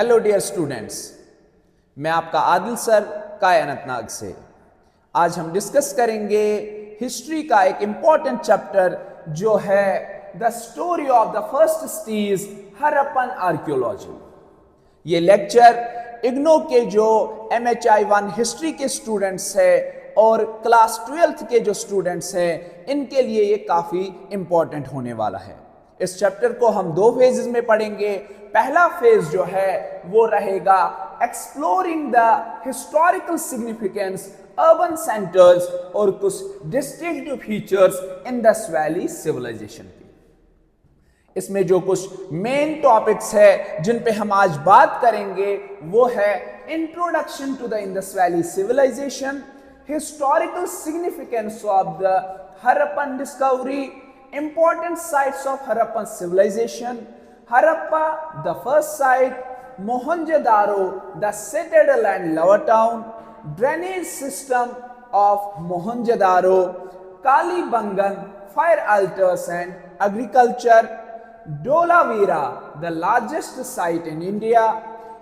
Hello dear students, मैं आपका Adil sir कायनातनाग से। आज हम डिस्कस करेंगे हिस्ट्री का एक इंपॉर्टेंट चैप्टर जो है the story of the first cities Harappan archaeology. ये लेक्चर इग्नो के जो MHI 1 हिस्ट्री के स्टूडेंट्स हैं और क्लास 12th के जो स्टूडेंट्स हैं इनके लिए ये काफ़ी इंपॉर्टेंट होने वाला है। इस चैप्टर को हम दो फेजेस में पढ़ेंगे। पहला फेज जो है वो रहेगा exploring the historical significance urban centres और कुछ distinctive features Indus valley civilisation की। इसमें जो कुछ मेन टॉपिक्स है जिन पे हम आज बात करेंगे वो है introduction to the Indus valley civilisation, historical significance of the Harappan discovery, important sites of Harappan civilization, Harappa the first site, Mohenjo-daro the citadel and lower town, drainage system of Mohenjo-daro, Kalibangan fire altars and agriculture, Dholavira the largest site in India,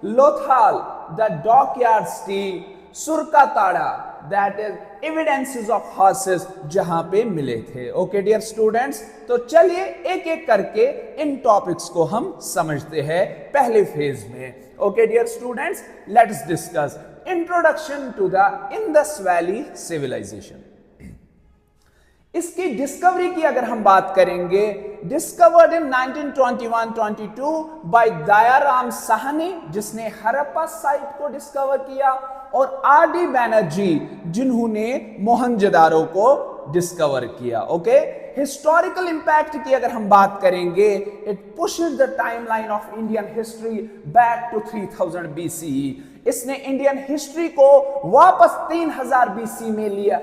Lothal the dockyard city, Surkatada that is evidences of horses जहां पे मिले थे। Okay dear students, तो चलिए एक एक करके इन topics को हम समझते हैं पहले फेज में। Okay dear students, let's discuss introduction to the Indus valley civilisation. इसकी डिस्कवरी की अगर हम बात करेंगे, discovered in 1921-22 by Dayaram Sahni जिसने हड़प्पा साइट को डिस्कवर किया, और RD बैनर्जी जिन्होंने मोहनजोदारो को डिस्कवर किया। ओके, हिस्टोरिकल इंपैक्ट की अगर हम बात करेंगे, it pushes the timeline of Indian history back to 3000 BCE। इसने इंडियन हिस्ट्री को वापस 3000 BC में लिया,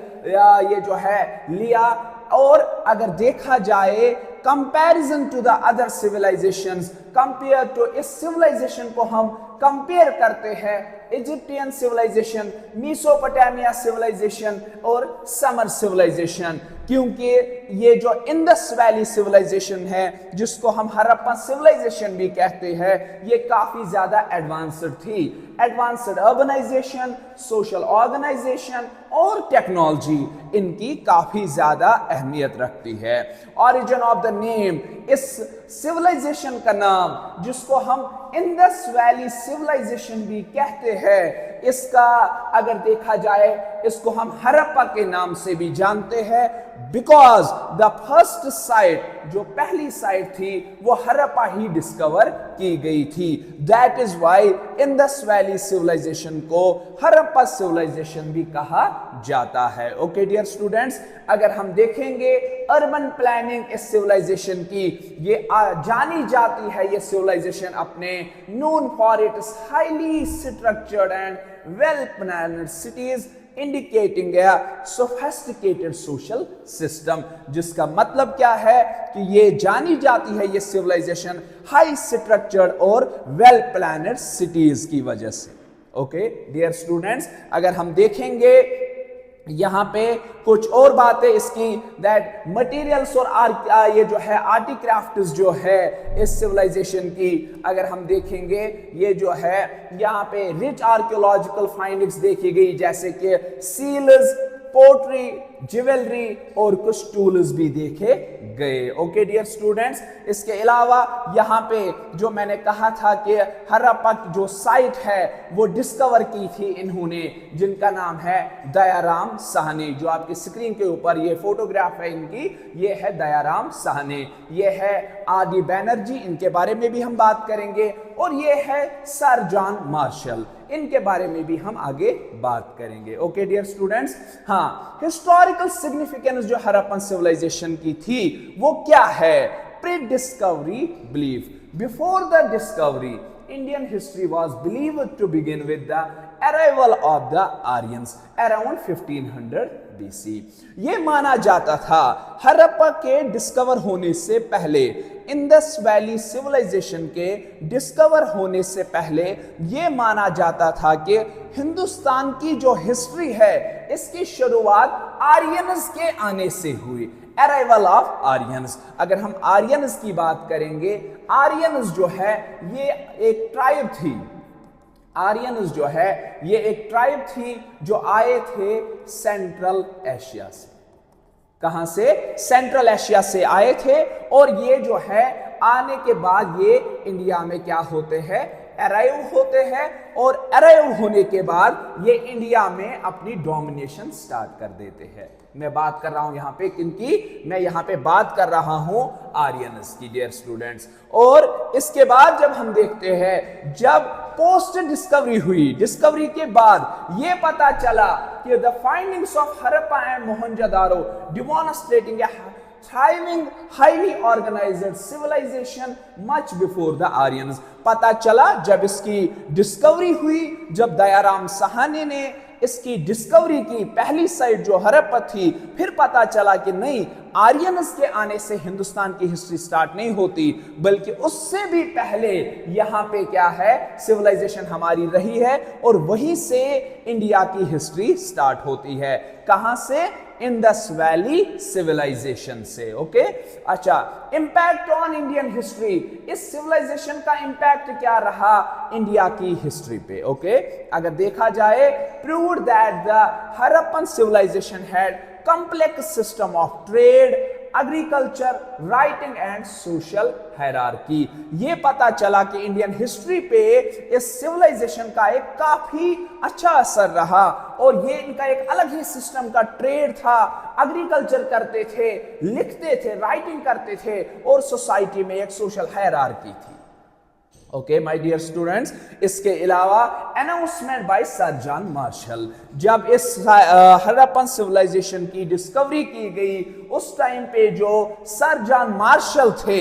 ये जो है लिया। और अगर देखा जाए comparison to the other civilisations, compare to इस सिविलाइजेशन को हम कंपेयर करते हैं इजिप्टियन सिविलाइजेशन, मेसोपोटामिया सिविलाइजेशन और समर सिविलाइजेशन, क्योंकि ये जो इंडस वैली सिविलाइजेशन है जिसको हम हड़प्पन सिविलाइजेशन भी कहते हैं, ये काफी ज्यादा एडवांस्ड थी। एडवांस्ड अर्बनाइजेशन, सोशल ऑर्गेनाइजेशन और टेक्नोलॉजी इनकी काफी ज्यादा अहमियत रखती है। ऑरिजिन ऑफ द नेम, इस सिविलाइजेशन का नाम जिसको हम इंडस वैली सिविलाइजेशन भी कहते हैं, इसका अगर देखा जाए इसको हम हड़प्पा के नाम से भी जानते हैं, बिकॉज द फर्स्ट साइट, जो पहली साइट थी वो हड़प्पा ही डिस्कवर की गई थी। That is why Indus valley civilisation को हड़प्पा सिविलाइजेशन भी कहा जाता है। ओके डियर स्टूडेंट्स, अगर हम देखेंगे अर्बन प्लानिंग इस सिविलाइजेशन की, ये जानी जाती है ये सिविलाइजेशन अपने known for it's highly structured and well planned cities indicating A sophisticated social system. जिसका मतलब क्या है कि ये जानी जाती है ये सिविलाइजेशन हाई स्ट्रक्चर्ड और वेल प्लान्ड सिटीज की वजह से। ओके डियर स्टूडेंट्स, अगर हम देखेंगे यहाँ पे कुछ और बातें इसकी, दैट मटेरियल्स और ये जो है आर्टिक्राफ्ट्स जो है इस सिविलाइजेशन की, अगर हम देखेंगे ये जो है यहाँ पे रिच आर्कियोलॉजिकल फाइंडिंग्स देखी गई, जैसे कि सील्स, पोट्री, ज्वेलरी और कुछ टूल्स भी देखे गए। ओके डियर स्टूडेंट्स, इसके अलावा यहाँ पे जो मैंने कहा था कि हड़प्पा जो साइट है वो डिस्कवर की थी इन्होंने, जिनका नाम है दयाराम साहनी। जो आपकी स्क्रीन के ऊपर ये फोटोग्राफ है इनकी, ये है दयाराम साहनी, ये है RD बैनर्जी, इनके बारे में भी हम बात करेंगे, और ये है सर जॉन मार्शल, इनके बारे में भी हम आगे बात करेंगे। ओके डियर स्टूडेंट्स, हाँ, हिस्टोरिकल सिग्निफिकेंस जो हड़प्पन सिविलाइजेशन की थी वो क्या है? Pre discovery belief, before the discovery Indian history was believed to begin with the arrival of the Aryans around 1500 BC। ये माना जाता था हड़प्पा के डिस्कवर होने से पहले, इंडस वैली सिविलाइजेशन के डिस्कवर होने से पहले ये माना जाता था कि हिंदुस्तान की जो हिस्ट्री है इसकी शुरुआत आर्यंस के आने से हुई। अराइवल ऑफ आर्यंस, अगर हम आर्यंस की बात करेंगे, आर्यंस जो है ये एक ट्राइब थी, आर्यंस जो है ये एक ट्राइब थी जो आए थे सेंट्रल एशिया से। कहां से? सेंट्रल एशिया से आए थे और ये जो है आने के बाद ये इंडिया में क्या होते हैं? अराइव होते हैं और अराइव होने के बाद ये इंडिया में अपनी डोमिनेशन स्टार्ट कर देते हैं। मैं बात कर रहा हूं यहां पे किनकी? मैं यहां पे बात कर रहा हूं आर्यंस की, डियर स्टूडेंट्स। और इसके बाद जब हम देखते हैं, जब पोस्ट डिस्कवरी हुई, डिस्कवरी के बाद ये पता चला कि the findings of Harappa and Mohenjodaro demonstrating thriving highly organized civilization much before the Aryans। पता चला जब इसकी डिस्कवरी हुई, जब दयाराम साहनी ने इसकी डिस्कवरी की, पहली साइट जो हड़प्पा थी, फिर पता चला कि नहीं, आर्यंस के आने से हिंदुस्तान की हिस्ट्री स्टार्ट नहीं होती, बल्कि उससे भी पहले यहां पे क्या है? सिविलाइजेशन हमारी रही है और वहीं से इंडिया की हिस्ट्री स्टार्ट होती है। कहां से? इंडस वैली सिविलाइजेशन से। ओके, अच्छा, इंपैक्ट ऑन इंडियन हिस्ट्री, इस सिविलाइजेशन का इंपैक्ट क्या रहा इंडिया की हिस्ट्री पे? ओके, अगर देखा जाए, proved that the Harappan civilisation had complex system of trade, agriculture, writing and social hierarchy। ये पता चला कि इंडियन हिस्ट्री पे इस सिविलाइजेशन का एक काफी अच्छा असर रहा और ये इनका एक अलग ही सिस्टम का ट्रेड था, एग्रीकल्चर करते थे, लिखते थे, राइटिंग करते थे और सोसाइटी में एक सोशल हायरार्की थी। ओके माय डियर स्टूडेंट्स, इसके अलावा announcement bye sir John Marshall, जब इस हड़प्पन सिविलाइजेशन की डिस्कवरी की गई, उस टाइम पे जो सर जॉन मार्शल थे,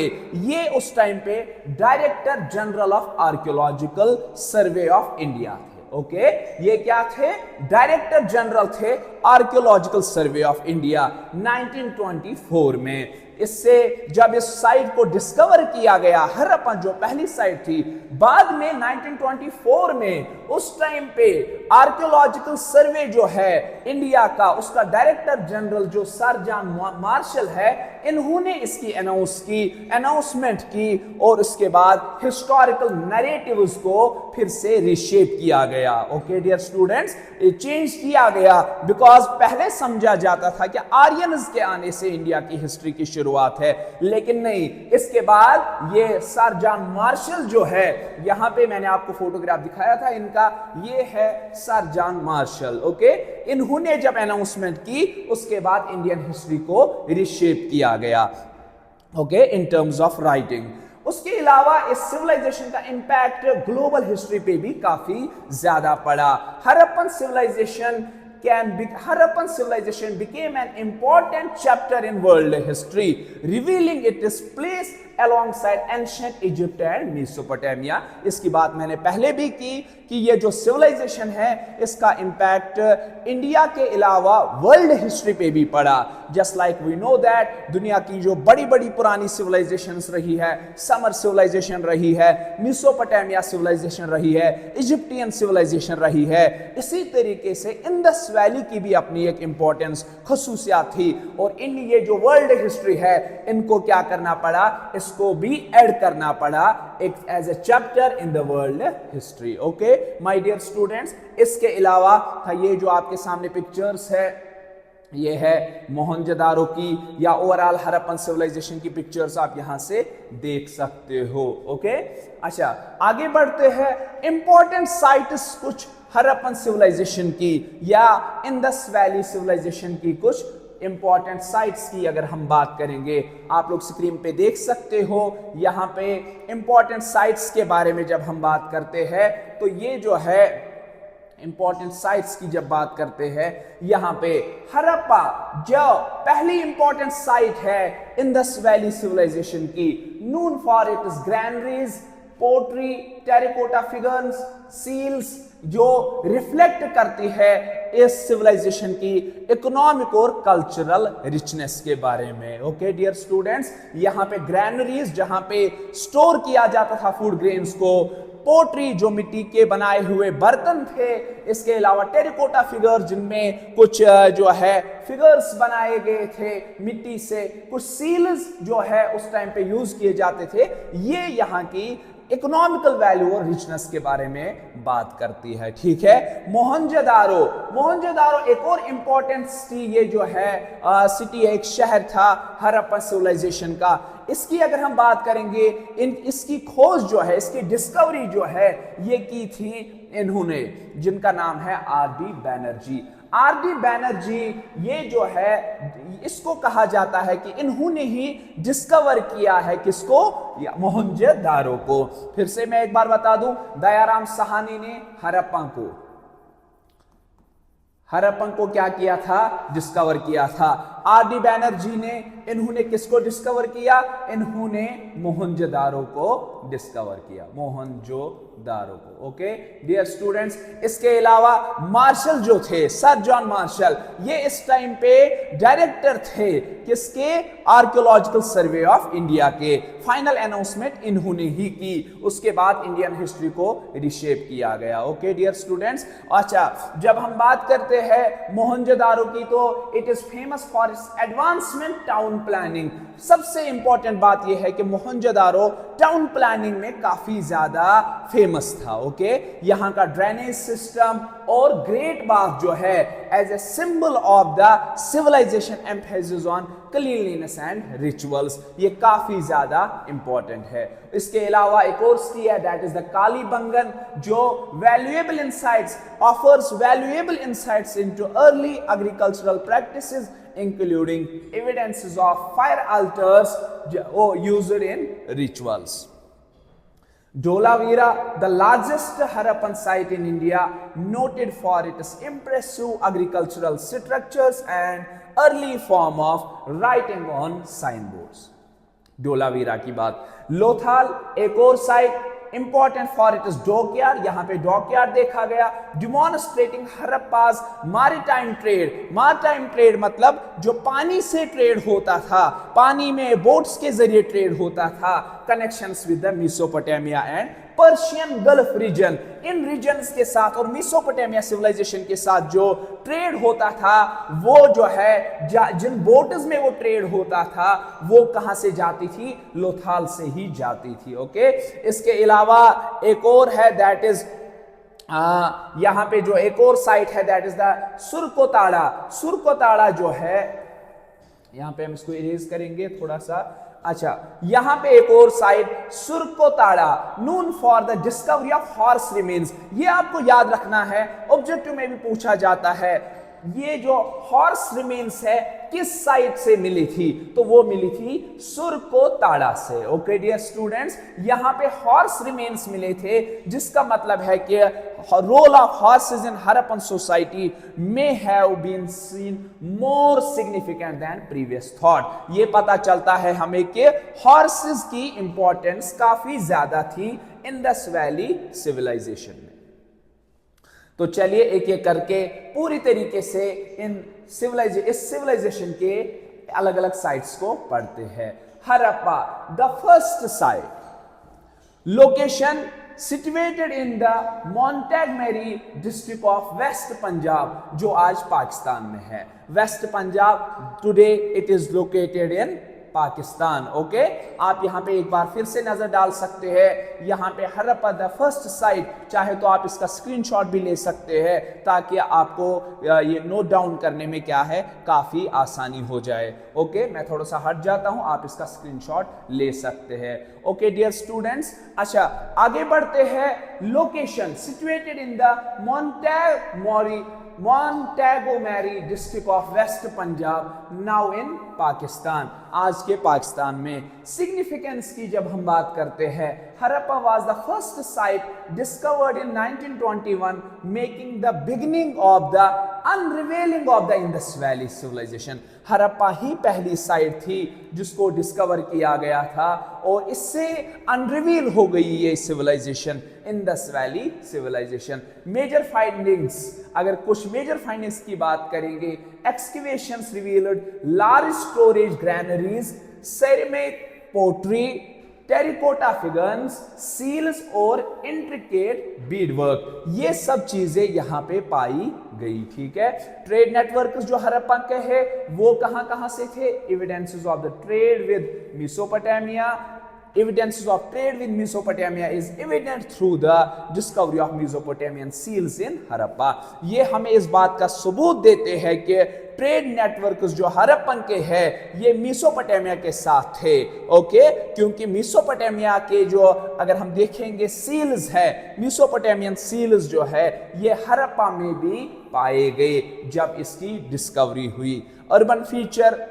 ये उस टाइम पे director general of archaeological survey of India थे। ओके, ये क्या थे? डायरेक्टर जनरल थे आर्कियोलॉजिकल सर्वे ऑफ इंडिया 1924 में। इससे जब इस साइट को डिस्कवर किया गया, हड़प्पा जो पहली साइट थी, बाद में 1924 में उस टाइम पे आर्कियोलॉजिकल सर्वे जो है इंडिया का, उसका डायरेक्टर जनरल जो सर जॉन मार्शल है, इन्होंने इसकी अनाउंसमेंट की और उसके बाद हिस्टोरिकल नैरेटिव्स को फिर से रिशेप किया गया। ओके डियर स्टूडेंट्स, चेंज किया गया बिकॉज पहले समझा जाता था कि आर्यंस के आने से इंडिया की हिस्ट्री की शुरुआत है, लेकिन नहीं, इसके बाद ये सर जॉन मार्शल जो है, यहां पे मैंने आपको फोटोग्राफ दिखाया था इनका, ये है सर जॉन मार्शल। ओके, इन्होंने जब अनाउंसमेंट की, उसके बाद इंडियन हिस्ट्री को रिशेप किया गया। Okay, in terms of writing. उसके अलावा इस सिविलाइजेशन का इंपैक्ट ग्लोबल हिस्ट्री पे भी काफी ज्यादा पड़ा। Harappan civilization became an important chapter in world history, revealing its place alongside ancient Egypt and Mesopotamia। इसकी बात मैंने पहले भी की कि ये जो सिविलाइजेशन है, इसका इंपैक्ट इंडिया के अलावा वर्ल्ड हिस्ट्री पे भी पड़ा। Just like we know that दुनिया की जो बड़ी बड़ी पुरानी सिविलाइजेशंस रही है, समर सिविलाइजेशन रही है, मेसोपोटामिया सिविलाइजेशन रही है, इजिप्टियन सिविलाइजेशन रही है, इसी तरीके से इंडस वैली की भी अपनी एक इंपॉर्टेंस, खसूसियात थी। और इन ये जो वर्ल्ड हिस्ट्री है, इनको क्या करना पड़ा? इसको भी ऐड करना पड़ा एक as a chapter in the world history. Okay my dear students, इसके अलावा था ये जो आपके सामने पिक्चर्स है, ये है मोहनजोदारो की या ओवरऑल हड़प्पन सिविलाइजेशन की पिक्चर्स आप यहां से देख सकते हो। ओके, अच्छा आगे बढ़ते हैं। इंपॉर्टेंट साइट्स कुछ हड़प्पन सिविलाइजेशन की या इंडस वैली सिविलाइजेशन की कुछ इंपॉर्टेंट साइट्स की अगर हम बात करेंगे, आप लोग स्क्रीन पे देख सकते हो। यहां पे इंपॉर्टेंट साइट्स के बारे में जब हम बात करते हैं, तो ये जो है इंपॉर्टेंट साइट्स की जब बात करते हैं, यहां पे हड़प्पा जो पहली इंपॉर्टेंट साइट है इंडस वैली सिविलाइजेशन की, known for its granaries, pottery, terracotta figures, seals, जो रिफ्लेक्ट करती है इस सिविलाइजेशन की इकोनॉमिक और कल्चरल रिचनेस के बारे में। ओके डियर स्टूडेंट्स, यहां पे ग्रैनरीज जहां पे स्टोर किया जाता था फूड ग्रेन्स को, पोट्री जो मिट्टी के बनाए हुए बर्तन थे, इसके अलावा टेराकोटा फिगर जिनमें कुछ जो है फिगर्स बनाए गए थे मिट्टी से, कुछ सील्स जो है उस टाइम पे यूज किए जाते थे, ये यहाँ की इकोनॉमिकल वैल्यू और रिचनेस के बारे में बात करती है। ठीक है, मोहनजोदारो, मोहनजोदारो एक और इंपॉर्टेंट सिटी, ये जो है सिटी एक शहर था हड़प्पा सिविलाइजेशन का। इसकी अगर हम बात करेंगे, इसकी खोज जो है, इसकी डिस्कवरी जो है, ये की थी इन्होंने, जिनका नाम है आर.डी. बैनर्जी। आर.डी. बैनर्जी ये जो है, इसको कहा जाता है कि इन्होंने ही डिस्कवर किया है, किसको? मोहनजोदारो को। फिर से मैं एक बार बता दूं, दयाराम साहनी ने हड़प्पन को क्या किया था? डिस्कवर किया था। आर.डी. बैनर्जी ने, इन्होंने किसको डिस्कवर किया? इन्होंने मोहनजोदारो को डिस्कवर किया, मोहनजोदारो को। ओके डियर स्टूडेंट्स, इसके अलावा मार्शल जो थे, सर जॉन मार्शल, ये इस टाइम पे डायरेक्टर थे किसके? आर्कियोलॉजिकल सर्वे ऑफ इंडिया के। फाइनल अनाउंसमेंट इन्होंने ही की, उसके बाद इंडियन हिस्ट्री को रिशेप किया गया। ओके डियर स्टूडेंट्स, अच्छा जब हम बात करते हैं मोहनजोदारो की, तो it is famous for its advancement town planning. सबसे इंपॉर्टेंट बात यह है कि मोहनजोदारो टाउन प्लानिंग में काफी ज्यादा फेमस था। ओके, यहां का ड्रेनेज सिस्टम और ग्रेट बाथ जो है, as a symbol of the civilisation, emphasis on cleanliness and rituals, ये काफी ज्यादा इंपॉर्टेंट है। इसके अलावा एक और सिटी है, दैट इज द कालीबंगन, जो valuable insights offers valuable insights into early agricultural practices including evidences of fire altars used in rituals. Dholavira, the largest Harappan site in India, noted for its impressive agricultural structures and early form of writing on signboards. Dholavira की बात। लोथाल एक और site, important for it is dockyard, यहां पे dockyard देखा गया, demonstrating Harappans maritime trade. Maritime trade मतलब जो पानी से ट्रेड होता था, पानी में बोट्स के जरिए ट्रेड होता था, connections with the Mesopotamia and Persian Gulf region. इन रीजन्स के साथ और मेसोपोटामिया सिविलाइजेशन के साथ जो ट्रेड होता था, वो जो है जिन बोट्स में वो ट्रेड होता था, वो कहां से जाती थी? लोथाल से ही जाती थी। ओके, इसके अलावा एक और है, दैट इज यहां पे जो एक और साइट है, दैट इज द सुरकोताड़ा। सुरकोताड़ा जो है, यहां पे हम इसको इरेज करेंगे थोड़ा सा। अच्छा, यहां पे एक और site Surkotada, known for the discovery of horse remains. ये आपको याद रखना है, ऑब्जेक्टिव में भी पूछा जाता है, ये जो हॉर्स रिमेन्स है किस साइट से मिली थी? तो वो मिली थी सुरकोताड़ा से। ओके डियर स्टूडेंट्स, यहां पे हॉर्स रिमेन्स मिले थे, जिसका मतलब है कि role of horses in Harappan society may have been seen more significant than previous thought. ये पता चलता है हमें कि हॉर्सेस की इंपॉर्टेंस काफी ज्यादा थी इंडस वैली सिविलाइजेशन में। तो चलिए एक एक करके पूरी तरीके से इस सिविलाइजेशन के अलग अलग साइट्स को पढ़ते हैं। Harappa, the first site, location situated in the Montgomery district of west Punjab, जो आज पाकिस्तान में है। West Punjab, today it is located in Pakistan. Okay, आप यहां पे एक बार फिर से नजर डाल सकते हैं, यहां पे हड़प्पा द फर्स्ट साइट, चाहे तो आप इसका स्क्रीनशॉट भी ले सकते हैं, ताकि आपको ये नोट डाउन करने में क्या है, काफी आसानी हो जाए। ओके, मैं थोड़ा सा हट जाता हूं, आप इसका स्क्रीनशॉट ले सकते हैं। ओके डियर स्टूडेंट्स, अच्छा आगे बढ़ते हैं। Location situated in the Montgomery district of west Punjab, now in Pakistan, आज के पाकिस्तान में। सिग्निफिकेंस की जब हम बात करते हैं, Harappa was the first site discovered in 1921, making the beginning of the unravelling of the Indus valley civilisation. Harappa ही पहली साइट थी जिसको डिस्कवर किया गया था, और इससे अनरिवील हो गई ये civilisation, Indus valley civilisation. Major findings, अगर कुछ मेजर फाइंडिंग्स की बात करेंगे, excavations revealed large storage granaries, ceramic pottery, terracotta figures, seals और इंट्रिकेट बीडवर्क, ये सब चीजें यहां पे पाई गई। ठीक है, ट्रेड नेटवर्क जो हड़प्पा के हैं वो कहां कहां से थे? Evidences of the trade with Mesopotamia, Evidences of trade with Mesopotamia is evident through the discovery of Mesopotamian seals in Harappa. ये हमें इस बात का सबूत देते हैं कि ट्रेड नेटवर्क्स जो हरप्पन के हैं ये मेसोपोटामिया के साथ थे, ओके, क्योंकि मेसोपोटामिया के जो अगर हम देखेंगे सील्स है, मेसोपोटामियन सील्स जो है ये हरप्पा में भी पाए गए जब इसकी डिस्कवरी हुई। Urban feature,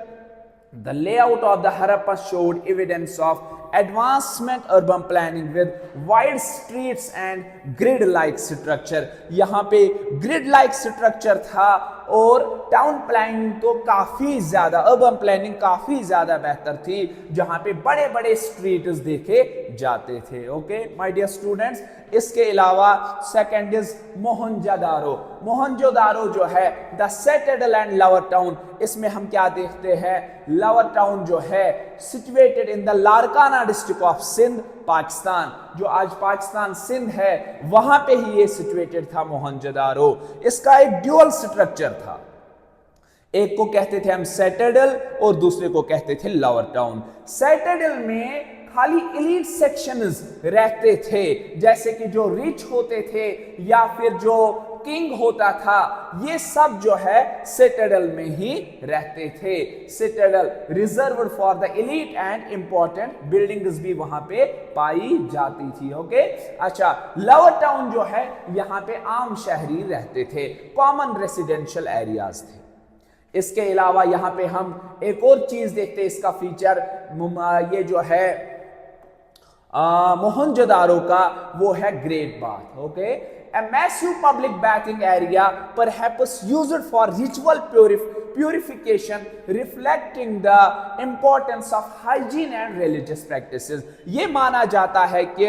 the layout of the Harappa showed evidence of advancement urban planning with wide streets and grid-like structure. यहाँ पे grid-like structure था और टाउन प्लानिंग तो काफी ज्यादा, अर्बन प्लानिंग काफी ज्यादा बेहतर थी जहां पे बड़े बड़े स्ट्रीट्स देखे जाते थे। ओके माय डियर स्टूडेंट्स, इसके अलावा सेकंड इज मोहनजोदारो। मोहनजोदारो जो है the citadel and lower town, इसमें हम क्या देखते हैं, लोअर टाउन जो है situated in the Larkana district of Sindh, Pakistan, जो आज पाकिस्तान सिंध है वहां पे ही ये सिचुएटेड था मोहनजोदारो। इसका एक ड्यूअल स्ट्रक्चर था, एक को कहते थे हम सिटाडेल और दूसरे को कहते थे लोअर टाउन। सिटाडेल में खाली एलीट सेक्शंस रहते थे, जैसे कि जो रिच होते थे या फिर जो किंग होता था, ये सब जो है सिटाडेल में ही रहते थे। Citadel reserved for the elite and important buildings भी वहां पे पाई जाती थी। ओके, अच्छा, लोअर टाउन जो है यहां पे आम शहरी रहते थे, कॉमन रेसिडेंशियल एरियाज थे। इसके अलावा यहां पे हम एक और चीज देखते हैं, इसका फीचर ये जो है मोहनजोदारो का, वो है great bath. Okay, a massive public bathing area perhaps used for ritual purification, reflecting the importance of hygiene and religious practices. ये माना जाता है कि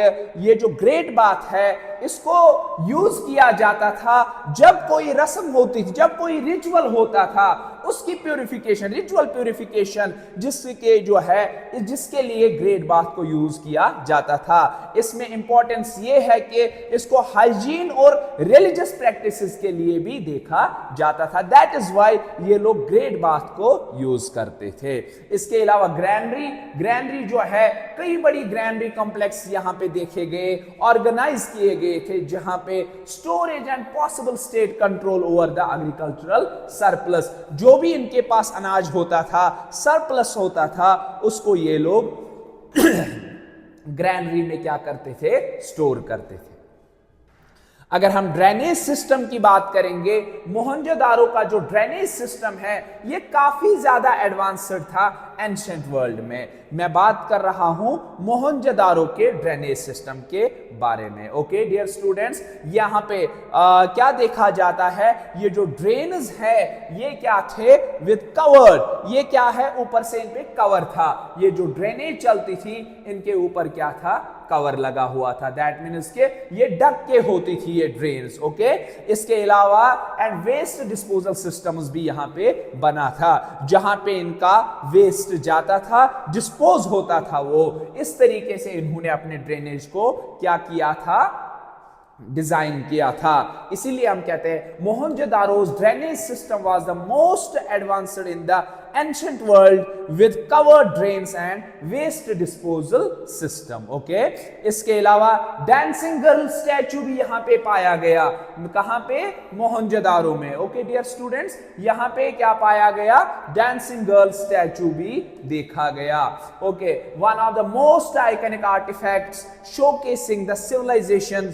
ये जो ग्रेट बाथ है इसको यूज किया जाता था जब कोई रस्म होती थी, जब कोई रिचुअल होता था, उसकी प्यूरिफिकेशन, रिचुअल प्यूरिफिकेशन जिसके जो है जिसके लिए ग्रेट बाथ को यूज किया जाता था। इसमें इंपॉर्टेंस ये है कि इसको हाइजीन और रिलीजियस प्रैक्टिसेस के लिए भी देखा जाता था। दैट इज व्हाई ये लोग ग्रेट बाथ को यूज करते थे। इसके अलावा ग्रैंडरी, ग्रैंडरी जो है कई बड़ी ग्रैंडरी कॉम्प्लेक्स यहाँ पे देखे गए, ऑर्गेनाइज किए गए थे, जहां पे storage and possible state control over the agricultural surplus, जो भी इनके पास अनाज होता था, सरप्लस होता था, उसको ये लोग ग्रैंडरी में क्या करते थे, स्टोर करते थे। अगर हम ड्रेनेज सिस्टम की बात करेंगे, मोहनजोदारो का जो ड्रेनेज सिस्टम है ये काफी ज्यादा एडवांस्ड था एंशिएंट वर्ल्ड में। मैं बात कर रहा हूं मोहनजोदारो के ड्रेनेज सिस्टम के बारे में। ओके डियर स्टूडेंट्स, यहां पे क्या देखा जाता है, ये जो ड्रेन्स है ये क्या थे, विद कवर्ड, ये क्या है, ऊपर से इन पे कवर था। ये जो ड्रेनेज चलती थी इनके ऊपर क्या था, कवर लगा हुआ था। दैट मीन्स के ये ढक के होती थी ये ड्रेन्स। ओके, इसके अलावा एंड वेस्ट डिस्पोजल सिस्टम्स भी यहां पे बना था, जहां पे इनका वेस्ट जाता था, डिस्पोज होता था। वो इस तरीके से इन्होंने अपने ड्रेनेज को क्या किया था, डिजाइन किया था। इसीलिए हम कहते हैं Mohenjodaro's drainage system was the most advanced in the ancient world with covered drains and waste disposal system. Okay, इसके अलावा डांसिंग गर्ल स्टैचू भी यहां पे पाया गया। कहां पे, मोहनजोदारो में। ओके डियर स्टूडेंट्स, यहां पे क्या पाया गया, डांसिंग गर्ल स्टैचू भी देखा गया। Okay, one of the most iconic artefacts showcasing the civilisation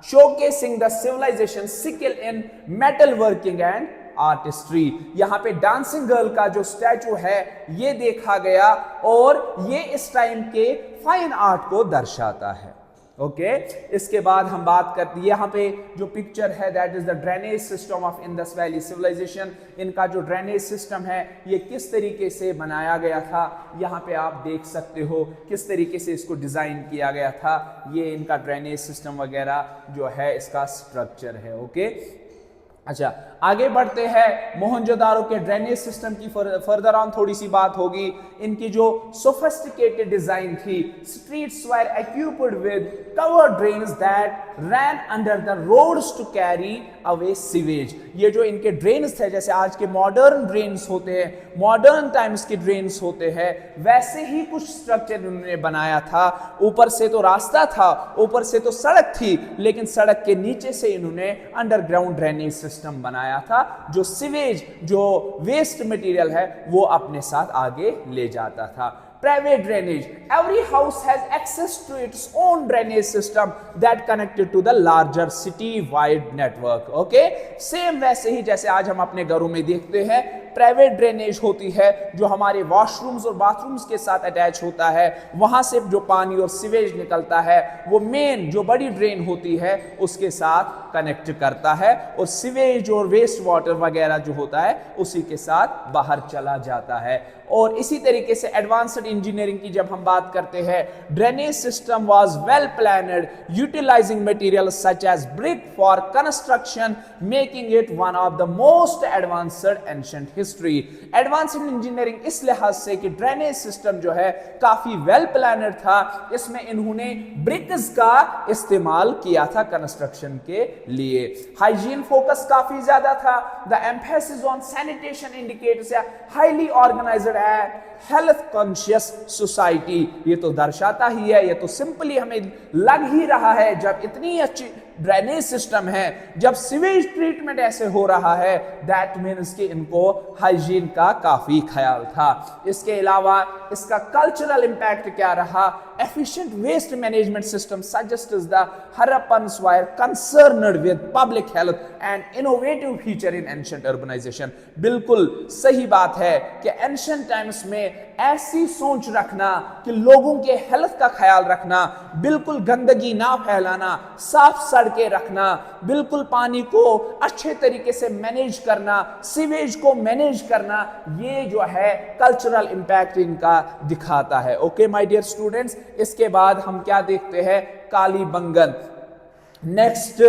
showcasing the civilization skill in metal working and artistry. यहां पे डांसिंग गर्ल का जो स्टैचू है ये देखा गया और ये इस टाइम के फाइन आर्ट को दर्शाता है। ओके, इसके बाद हम बात करते हैं, यहाँ पे जो पिक्चर है that is the drainage system of Indus valley civilisation. इनका जो ड्रेनेज सिस्टम है ये किस तरीके से बनाया गया था, यहाँ पे आप देख सकते हो किस तरीके से इसको डिजाइन किया गया था। ये इनका ड्रेनेज सिस्टम वगैरह जो है इसका स्ट्रक्चर है। ओके, अच्छा, आगे बढ़ते हैं। मोहनजोदारो के ड्रेनेज सिस्टम की फर्दर ऑन थोड़ी सी बात होगी। इनकी जो सोफिस्टिकेटेड डिजाइन थी, streets were equipped with covered drains that ran under the roads to carry away sewage. ये जो इनके ड्रेन्स थे, जैसे आज के मॉडर्न ड्रेन्स होते हैं, मॉडर्न टाइम्स के ड्रेन्स होते हैं, वैसे ही कुछ स्ट्रक्चर इन्होंने बनाया था। ऊपर से तो रास्ता था, ऊपर से तो सड़क थी, लेकिन सड़क के नीचे से इन्होंने अंडरग्राउंड ड्रेनेज सिस्टम बनाया था, जो सीवेज, जो वेस्ट मटेरियल है, वो अपने साथ आगे ले जाता था। Private drainage. Every house has access to its own drainage system that connected to the larger city-wide network. Okay? Same वैसे ही जैसे आज हम अपने घरों में देखते हैं, प्राइवेट ड्रेनेज होती है जो हमारे वॉशरूम्स और बाथरूम्स के साथ अटैच होता है। वहां से जो पानी और सीवेज निकलता है वो मेन जो बड़ी ड्रेन होती है उसके साथ कनेक्ट करता है, और सीवेज और वेस्ट वाटर वगैरह जो होता है उसी के साथ बाहर चला जाता है। और इसी तरीके से एडवांस्ड इंजीनियरिंग की जब हम बात करते हैं, drainage system was well planned utilising material such as brick for construction, making it one of the most advanced ancient history. Advanced engineering इस लिहाज से कि ड्रेनेज सिस्टम जो है काफी वेल प्लान्ड था, इसमें इन्होंने ब्रिक्स का इस्तेमाल किया था कंस्ट्रक्शन के लिए। हाइजीन फोकस काफी ज्यादा था। The emphasis on sanitation indicates a highly organised health conscious society. ये तो दर्शाता ही है, ये तो सिंपली हमें लग ही रहा है, जब इतनी अच्छी ड्रेनेज सिस्टम है, जब सीवेज ट्रीटमेंट ऐसे हो रहा है, दैट मीन्स कि इनको हाइजीन का काफी ख्याल था। इसके अलावा इसका कल्चरल इंपैक्ट क्या रहा? Efficient waste management system suggests the Harappans were concerned with public health and innovative feature in ancient urbanisation. बिल्कुल सही बात है कि एंशिएंट टाइम्स में ऐसी सोच रखना कि लोगों के हेल्थ का ख्याल रखना, बिल्कुल गंदगी ना फैलाना, साफ सड़कें रखना, बिल्कुल पानी को अच्छे तरीके से मैनेज करना, सीवेज को मैनेज करना, ये जो है कल्चरल इंपैक्ट इनका दिखाता है। ओके माय डियर स्टूडेंट्स, इसके बाद हम क्या देखते हैं? Kalibangan, next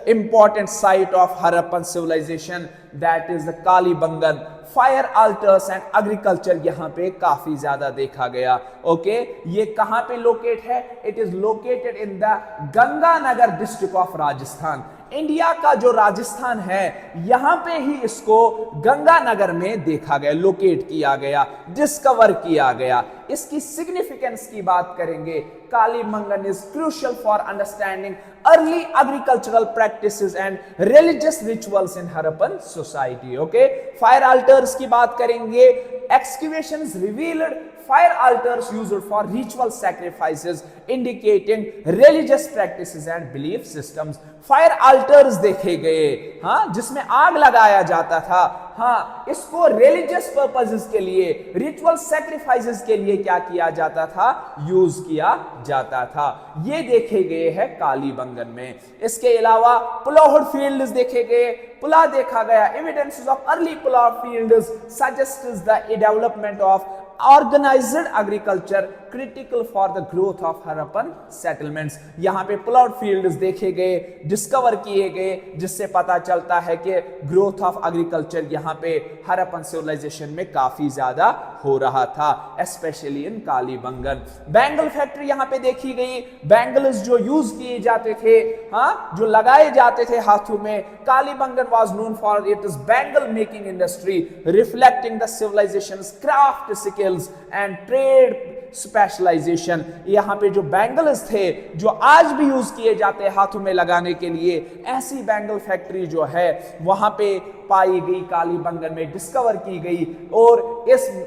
important site of Harappan civilisation, that is the Kalibangan. Fire altars and agriculture यहां पे काफी ज्यादा देखा गया। ओके, ये कहां पे लोकेट है? It is located in the Ganganagar district of Rajasthan. India का जो राजस्थान है यहां पे ही इसको गंगानगर में देखा गया, लोकेट किया गया, डिस्कवर किया गया। इसकी सिग्निफिकेंस की बात करेंगे, Kalibangan is crucial for understanding early agricultural practices and religious rituals in Harappan society. Okay, fire altars की बात करेंगे, एक्सकैवेशंस revealed fire altars used for ritual sacrifices indicating religious practices and belief systems। Fire altars देखे गए, हाँ, जिसमें आग लगाया जाता था, हाँ, इसको रिलीजियस पर्पसेस के लिए, रिचुअल सैक्रिफाइसेस के लिए क्या किया जाता था? यूज किया जाता था। ये देखे गए हैं कालीबंगन में। इसके अलावा प्लॉड फील्ड्स देखे गए, पुला देखा गया। Evidences of early ploughed fields suggests the development of organised agriculture critical for the growth of Harappan settlements. यहां पे प्लॉट फील्ड्स देखे गए, डिस्कवर किए गए, जिससे पता चलता है कि ग्रोथ ऑफ एग्रीकल्चर यहां पे हरप्पन सिविलाइजेशन में काफी ज्यादा हो रहा था, specially in Kalibangan. Bangle factory यहां पे देखी गई, बैंगल्स जो यूज किए जाते थे, हाँ, जो लगाए जाते थे हाथों में। Kalibangan was known for its bangle making industry reflecting the civilisation's craft skills and trade specialisation. यहां पे जो बैंगल्स थे जो आज भी यूज किए जाते हैं हाथों में लगाने के लिए, ऐसी बैंगल फैक्ट्री जो है वहां पे पाई गई, कालीबंगन में डिस्कवर की गई, और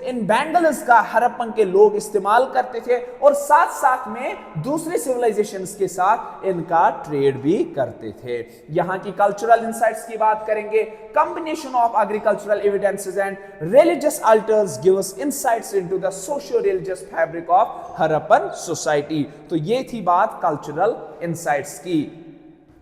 इन बैंगल्स का हरप्पन के लोग इस्तेमाल करते थे, और साथ साथ में दूसरे सिविलाइजेशंस के साथ इनका ट्रेड भी करते थे। यहां की कल्चरल इंसाइट्स की बात करेंगे, combination of agricultural evidences and religious altars give us insights into the socio religious fabric of Harappan society. तो ये थी बात कल्चरल इंसाइट्स की।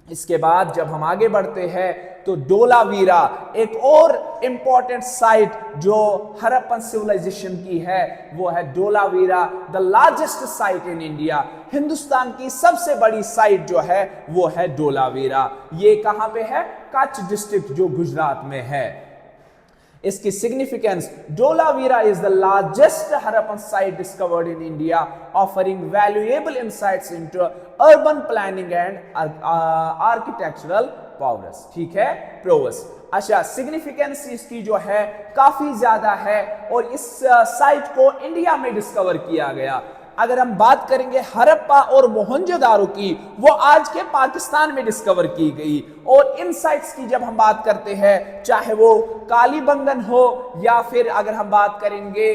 इसके बाद जब हम आगे बढ़ते हैं तो डोलावीरा, एक और इंपॉर्टेंट साइट जो हड़प्पन सिविलाइजेशन की है वो है Dholavira, the largest site in India. Hindustan की सबसे बड़ी साइट जो है वो है धोलावीरा। ये कहां पे है? कच्छ डिस्ट्रिक्ट जो गुजरात में है। इसकी significance, Dholavira is the largest Harappan site discovered in India, offering valuable insights into urban planning and architectural powers. ठीक है, प्रोवस। अच्छा, सिग्निफिकेंस इसकी जो है काफी ज्यादा है और इस साइट को इंडिया में डिस्कवर किया गया। अगर हम बात करेंगे हड़प्पा और मोहनजोदारो की, वो आज के पाकिस्तान में डिस्कवर की गई। और इन साइट्स की जब हम बात करते हैं, चाहे वो कालीबंगन हो या फिर अगर हम बात करेंगे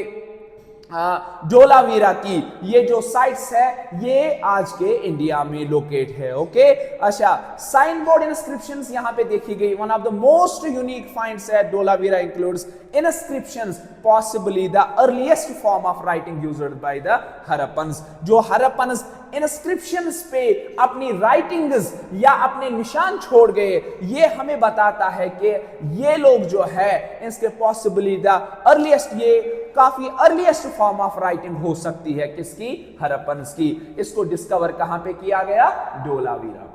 धोलावीरा की, ये जो साइट्स है ये आज के इंडिया में लोकेट है। ओके, अच्छा, साइन बोर्ड इंस्क्रिप्शंस यहां पे देखी गई। One of the most unique finds at Dholavira includes inscriptions, possibly the earliest form of writing used by the Harappans। जो हड़प्पन्स inscriptions पे अपनी राइटिंग्स या अपने निशान छोड़ गए, ये हमें बताता है कि ये लोग जो है इसके possibly the earliest, ये काफी अर्लीस्ट फॉर्म ऑफ राइटिंग हो सकती है। किसकी? हड़प्पन्स की। इसको डिस्कवर कहां पे किया गया? धोलावीरा।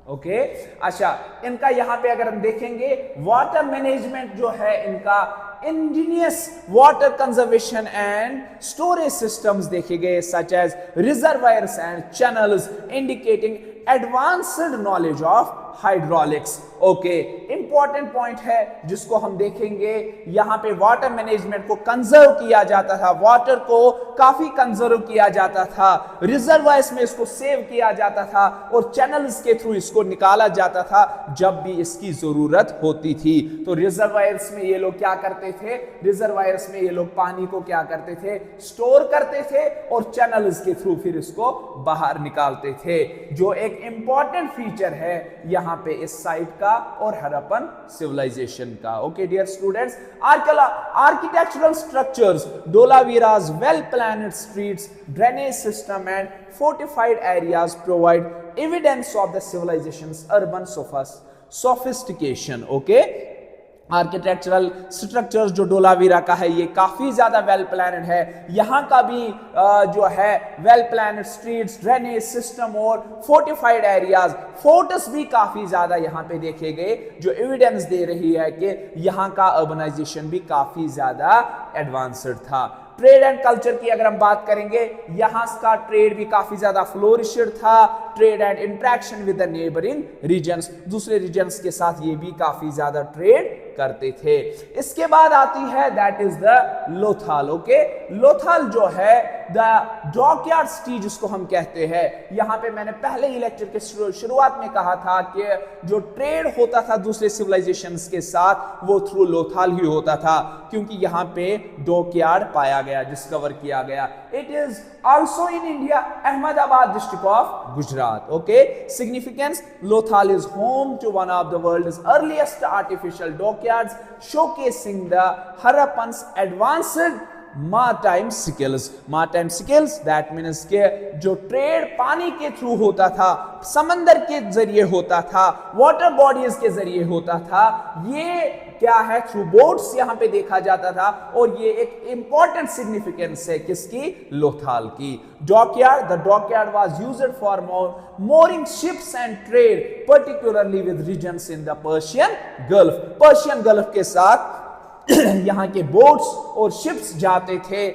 ओके, अच्छा, इनका यहां पे अगर हम देखेंगे वाटर मैनेजमेंट जो है इनका, ingenious water conservation and storage systems देखे गए, such as reservoirs and channels, indicating advanced knowledge of hydraulics. Okay, important point है जिसको हम देखेंगे। यहां पे वाटर मैनेजमेंट को कंजर्व किया जाता था, वाटर को काफी कंजर्व किया जाता था, रिजर्वायर्स में इसको सेव किया जाता था और चैनल्स के थ्रू इसको निकाला जाता था जब भी इसकी जरूरत होती थी। तो रिजर्वायर्स में ये लोग क्या करते थे? रिजर्वायर्स में ये लोग पानी को क्या करते थे? स्टोर करते थे और चैनल्स के थ्रू फिर इसको बाहर निकालते थे, जो एक इंपॉर्टेंट फीचर है यहां पे इस साइट का और हड़प्पन सिविलाइजेशन का। Okay dear students, architectural structures, Dholavira's well planned streets, drainage system and fortified areas provide evidence of the civilization's urban sophistication। okay, architectural structures जो धोलावीरा का है ये काफी ज्यादा वेल प्लान्ड है। यहां का भी जो है well planned streets, drainage system और फोर्टिफाइड एरियाज, फोर्ट्स भी काफी ज्यादा यहां पे देखे गए, जो एविडेंस दे रही है कि यहां का अर्बनाइजेशन भी काफी ज्यादा एडवांस्ड था। ट्रेड एंड कल्चर की अगर हम बात करेंगे, यहां का ट्रेड भी काफी ज्यादा फ्लोरिश्ड था। Trade and interaction with the neighbouring regions, दूसरे रीजन्स के साथ ये भी काफी ज्यादा ट्रेड करते थे। इसके बाद आती है that is the Lothal. Okay, Lothal जो है द डॉकयार्ड सिटी जिसको हम कहते हैं। यहां पे मैंने पहले ही लेक्चर के शुरुआत में कहा था कि जो ट्रेड होता था दूसरे सिविलाइजेशंस के साथ वो थ्रू लोथल ही होता था, क्योंकि यहां पे डॉकयार्ड पाया गया, डिस्कवर किया गया। It is also in India, Ahmedabad district of Gujarat. Okay, significance, Lothal is home to one of the world's earliest artificial dockyards, showcasing the Harappans advanced maritime skills। maritime skills that means के जो trade पानी के through होता था, समंदर के जरिए होता था, वाटर बॉडीज के जरिए होता था, ये क्या है? थ्रू बोट्स यहां पे देखा जाता था। और ये एक इंपॉर्टेंट सिग्निफिकेंस है किसकी? लोथल की। Dockyard, the dockyard was used for mooring ships and trade, particularly with regions in the Persian Gulf। Persian gulf के साथ यहां के बोट्स और शिप्स जाते थे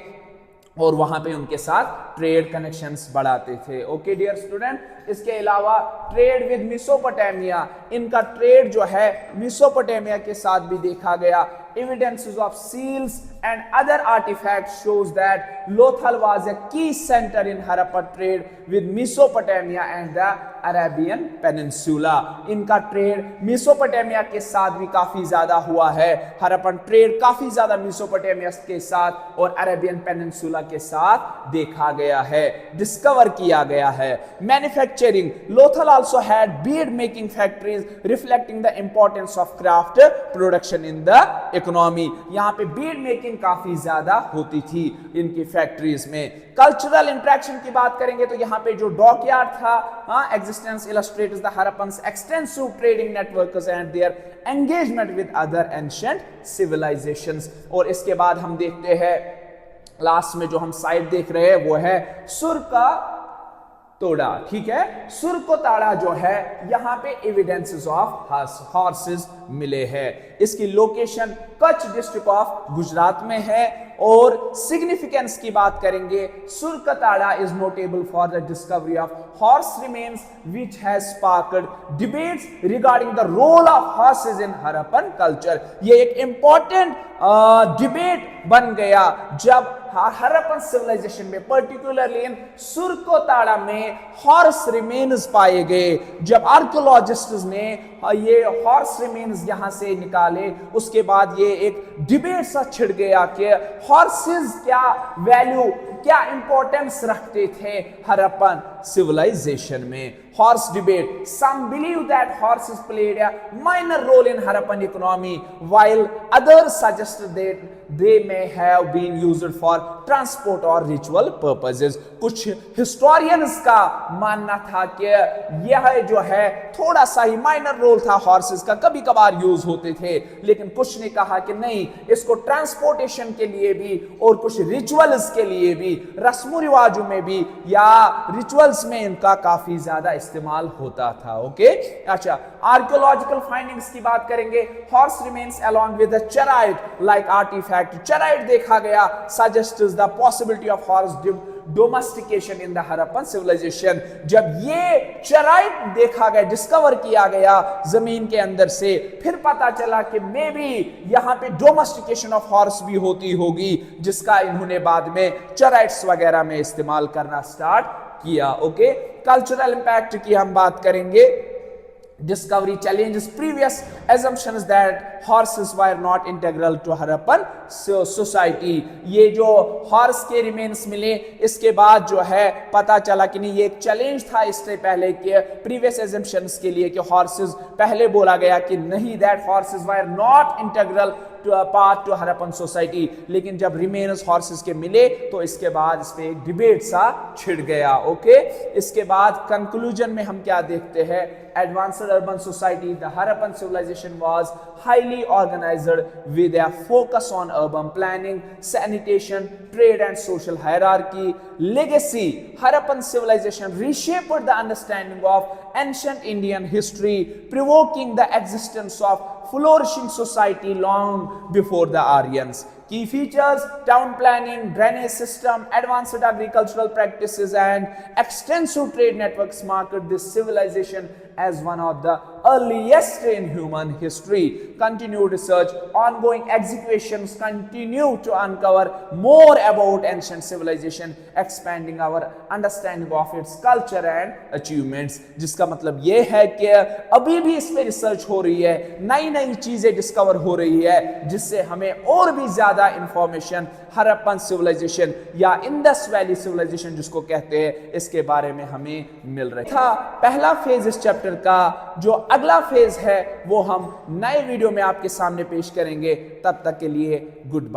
और वहां पे उनके साथ ट्रेड कनेक्शंस बढ़ाते थे। ओके डियर स्टूडेंट, इसके अलावा ट्रेड विद मेसोपोटामिया, इनका ट्रेड जो है मेसोपोटामिया के साथ भी देखा गया। Evidences of seals and other artifacts shows that Lothal was a key center in Harappa trade with Mesopotamia and the Arabian Peninsula। इनका ट्रेड मेसोपोटामिया के साथ भी काफी ज्यादा हुआ है। हरप्पन ट्रेड काफी ज्यादा मेसोपोटामिया के साथ और अरेबियन पेनिनसुला के साथ देखा गया है, डिस्कवर किया गया है। Manufacturing manufacturing. Lothal also had bead making factories, reflecting the importance of craft production in the economy. यहाँ पे bead making काफी ज्यादा होती थी इनकी फैक्ट्रीज में. कल्चरल इंटरेक्शन की बात करेंगे तो यहाँ पे जो डॉकयार्ड था, existence illustrates the Harappans extensive trading networks and their engagement with other ancient civilizations. और इसके बाद हम देखते हैं लास्ट में जो हम साइड देख रहे हैं वो है सुर का तोड़ा. ठीक है, सुर को ताड़ा जो है यहां पे एविडेंसेस ऑफ हॉर्सेस मिले हैं. इसकी location Kutch district of Gujarat में है. और सिग्निफिकेंस की बात करेंगे, Surkotada is notable for the discovery of horse remains which has sparked debates regarding the role of horses in Harappan culture. ये एक इंपॉर्टेंट डिबेट बन गया जब हरप्पन सिविलाइजेशन में, पर्टिकुलरली इन सुरकोताड़ा में हॉर्स रिमेन्स पाए गए. जब आर्कियोलॉजिस्ट्स ने ये हॉर्स रिमेन्स यहां से निकाले, उसके बाद ये एक डिबेट सा छिड़ गया कि हॉर्सेस क्या वैल्यू, क्या इंपॉर्टेंस रखते थे हरप्पन सिविलाइजेशन में. Horse debate. Some believe that horses played a minor role in Harappan economy, while others suggested that they may have been used for transport or ritual purposes. कुछ historians का मानना था कि यह जो है थोड़ा सा ही माइनर रोल था हॉर्सेस का, कभी कभार यूज होते थे. लेकिन कुछ ने कहा कि नहीं, इसको ट्रांसपोर्टेशन के लिए भी और कुछ रिचुअल्स के लिए भी, रस्मों रिवाजों में भी या रिचुअल्स में इनका काफी ज्यादा इस्तेमाल होता था. ओके, अच्छा, आर्कियोलॉजिकल फाइंडिंग्स की बात करेंगे. Horse remains along with the chariot like artefact. Chariot देखा गया, suggests the possibility of horse domestication in the Harappan civilisation. जब ये चराइट देखा गया, डिस्कवर किया गया जमीन के अंदर से, फिर पता चला कि मे बी यहां पे डोमेस्टिकेशन ऑफ हॉर्स भी होती होगी, जिसका इन्होंने बाद में चराइट्स वगैरह में इस्तेमाल करना स्टार्ट किया. ओके, कल्चरल इंपैक्ट की हम बात करेंगे. Discovery challenges previous assumptions that horses were not integral to Harappan society. ये जो हॉर्स के रिमेन्स मिले, इसके बाद जो है पता चला कि नहीं, ये एक चैलेंज था इससे पहले के प्रीवियस एजम्पशंस के लिए कि हॉर्सेस, पहले बोला गया कि नहीं, that horses were not integral to a part to Harappan society. लेकिन जब रिमेन्स हॉर्सेस के मिले तो इसके बाद इस पे एक डिबेट सा छिड़ गया. ओके, इसके बाद कंक्लूजन में हम क्या देखते हैं, advanced urban society, the Harappan civilization was highly organized with a focus on urban planning, sanitation, trade and social hierarchy. Legacy, Harappan civilization reshaped the understanding of ancient Indian history, provoking the existence of flourishing society long before the Aryans. Key features: town planning, drainage system, advanced agricultural practices and extensive trade networks marked this civilization as one of the earliest in human history. Continued research, ongoing excavations continue to uncover more about ancient civilization, expanding our understanding of its culture and achievements. जिसका मतलब ये है कि अभी भी इस पे research हो रही है, नई नई चीजें डिस्कवर हो रही है, जिससे हमें और भी ज्यादा इंफॉर्मेशन हरप्पन सिविलाइजेशन या इंडस वैली सिविलाइजेशन जिसको कहते हैं, इसके बारे में हमें मिल रही था. पहला फेज इस चैप्टर का. जो अगला फेज है वो हम नए वीडियो में आपके सामने पेश करेंगे. तब तक के लिए गुड बाय.